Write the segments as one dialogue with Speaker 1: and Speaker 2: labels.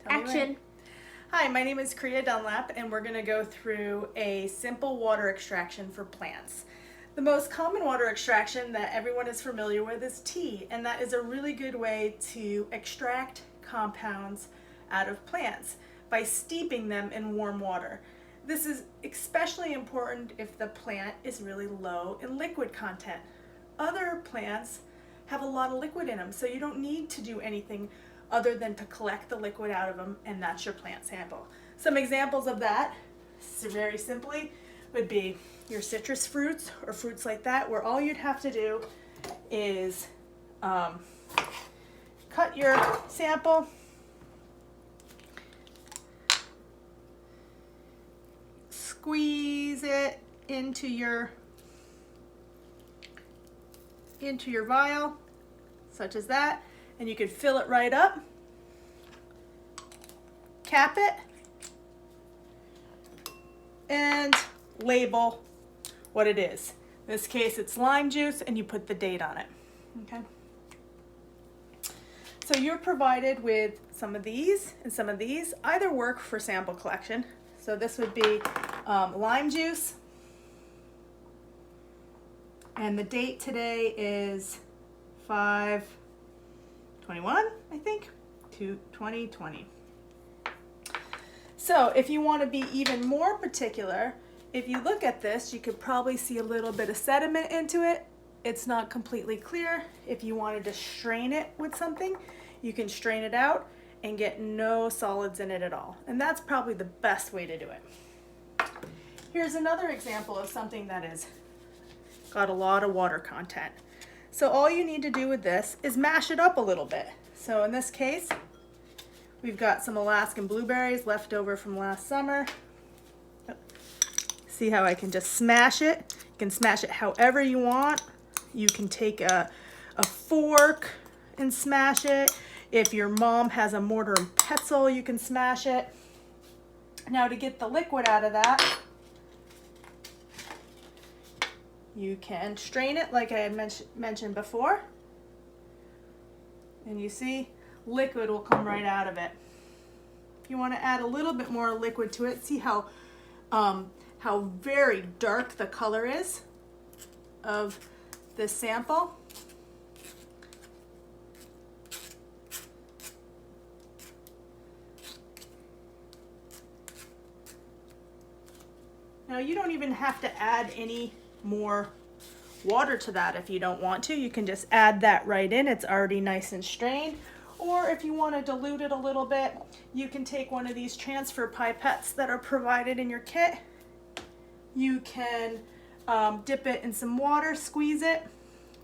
Speaker 1: Action.
Speaker 2: Hi, my name is Kriya Dunlap, and we're going to go through a simple water extraction for plants. The most common water extraction that everyone is familiar with is tea, and that is a really good way to extract compounds out of plants by steeping them in warm water. This is especially important if the plant is really low in liquid content. Other plants have a lot of liquid in them, so you don't need to do anything other than to collect the liquid out of them, and that's your plant sample. Some examples of that, very simply, would be your citrus fruits or fruits like that, where all you'd have to do is cut your sample, squeeze it into your vial, such as that, and you could fill it right up, cap it, and label what it is. In this case, it's lime juice, and you put the date on it. Okay. So you're provided with some of these and some of these. Either work for sample collection. So this would be lime juice, and the date today is 5/21, I think, to 2020. So if you want to be even more particular, if you look at this, you could probably see a little bit of sediment into it. It's not completely clear. If you wanted to strain it with something, you can strain it out and get no solids in it at all. And that's probably the best way to do it. Here's another example of something that is got a lot of water content. So all you need to do with this is mash it up a little bit. So in this case, we've got some Alaskan blueberries left over from last summer. See how I can just smash it? You can smash it however you want. You can take a fork and smash it. If your mom has a mortar and pestle, you can smash it. Now to get the liquid out of that, you can strain it like I had mentioned before. And you see, liquid will come right out of it. If you want to add a little bit more liquid to it, see how very dark the color is of this sample. Now you don't even have to add any more water to that if you don't want to. You can just add that right in. It's already nice and strained. Or if you want to dilute it a little bit, you can take one of these transfer pipettes that are provided in your kit. You can dip it in some water, squeeze it,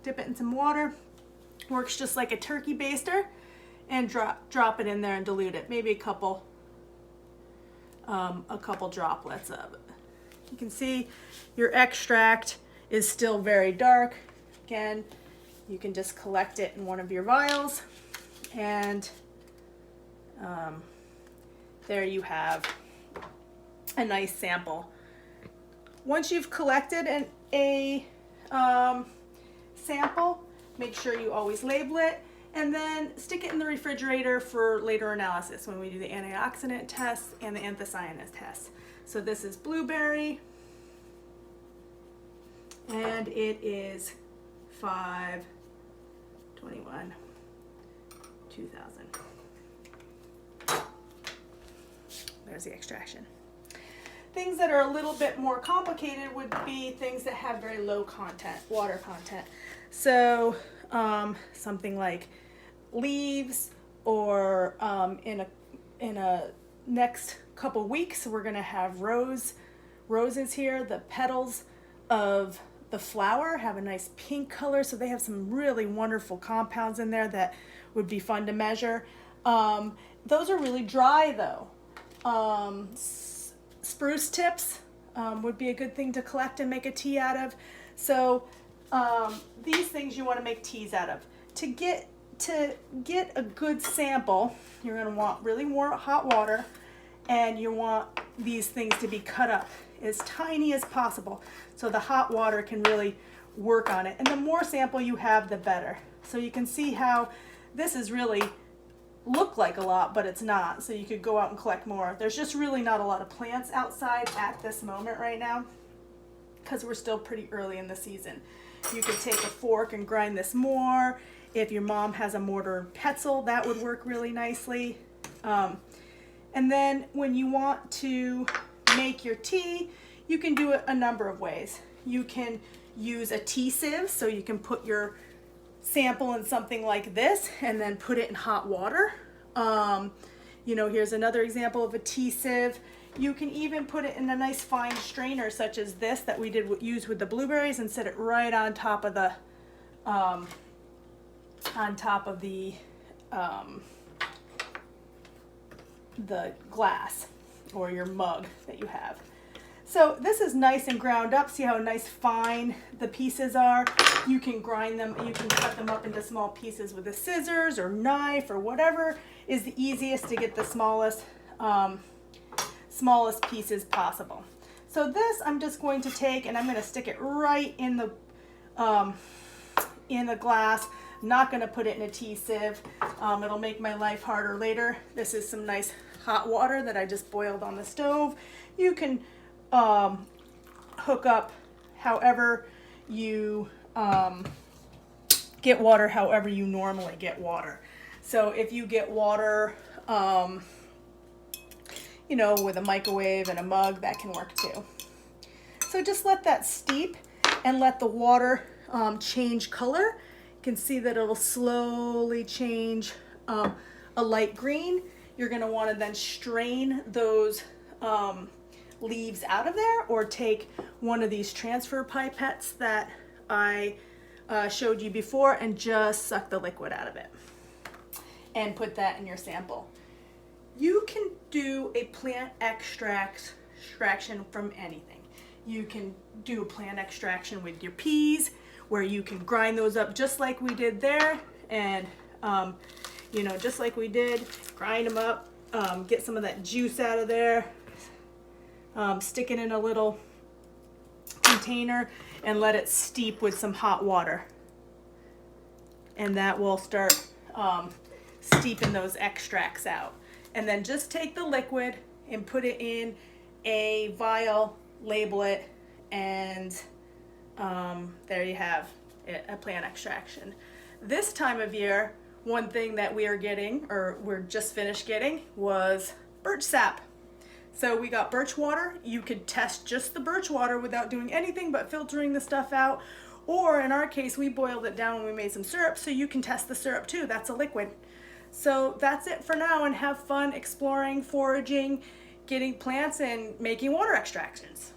Speaker 2: dip it in some water. Works just like a turkey baster, and drop it in there and dilute it. Maybe a couple droplets of it. You can see your extract is still very dark. Again, you can just collect it in one of your vials, and there you have a nice sample. Once you've collected a sample, make sure you always label it, and then stick it in the refrigerator for later analysis when we do the antioxidant test and the anthocyanins test. So this is blueberry, and it is 5/21/2000. There's the extraction. Things that are a little bit more complicated would be things that have very low content, water content. So something like leaves, or in a next couple weeks we're going to have roses here. The petals of the flower have a nice pink color, so they have some really wonderful compounds in there that would be fun to measure. Those are really dry though. Spruce tips would be a good thing to collect and make a tea out of. So these things you want to make teas out of. To get a good sample, you're going to want really warm hot water, and you want these things to be cut up as tiny as possible so the hot water can really work on it. And the more sample you have, the better. So you can see how this is really look like a lot, but it's not. So you could go out and collect more. There's just really not a lot of plants outside at this moment right now because we're still pretty early in the season. You could take a fork and grind this more. If your mom has a mortar and pestle, that would work really nicely. And then when you want to make your tea, you can do it a number of ways. You can use a tea sieve, so you can put your sample in something like this and then put it in hot water. You know, here's another example of a tea sieve. You can even put it in a nice fine strainer such as this that we did use with the blueberries and set it right on top of the glass or your mug that you have. So this is nice and ground up. See how nice fine the pieces are? You can grind them, you can cut them up into small pieces with a scissors or knife or whatever is the easiest to get the smallest pieces possible. So this I'm just going to take and I'm going to stick it right in the glass. I'm not going to put it in a tea sieve. It'll make my life harder later. This is some nice hot water that I just boiled on the stove. You can hook up however you get water, however you normally get water. So if you get water, you know, with a microwave and a mug, that can work too. So just let that steep and let the water change color. You can see that it'll slowly change a light green. You're going to want to then strain those leaves out of there, or take one of these transfer pipettes that I showed you before and just suck the liquid out of it and put that in your sample. You can do a plant extraction from anything. You can do a plant extraction with your peas, where you can grind those up just like we did there, and you know, just like we did, grind them up, get some of that juice out of there, stick it in a little container and let it steep with some hot water, and that will start steeping those extracts out. And then just take the liquid and put it in a vial, label it, and there you have it, a plant extraction. This time of year, one thing that we are getting, or we're just finished getting, was birch sap. So we got birch water. You could test just the birch water without doing anything but filtering the stuff out. Or in our case, we boiled it down when we made some syrup, so you can test the syrup too. That's a liquid. So that's it for now, and have fun exploring, foraging, getting plants, and making water extractions.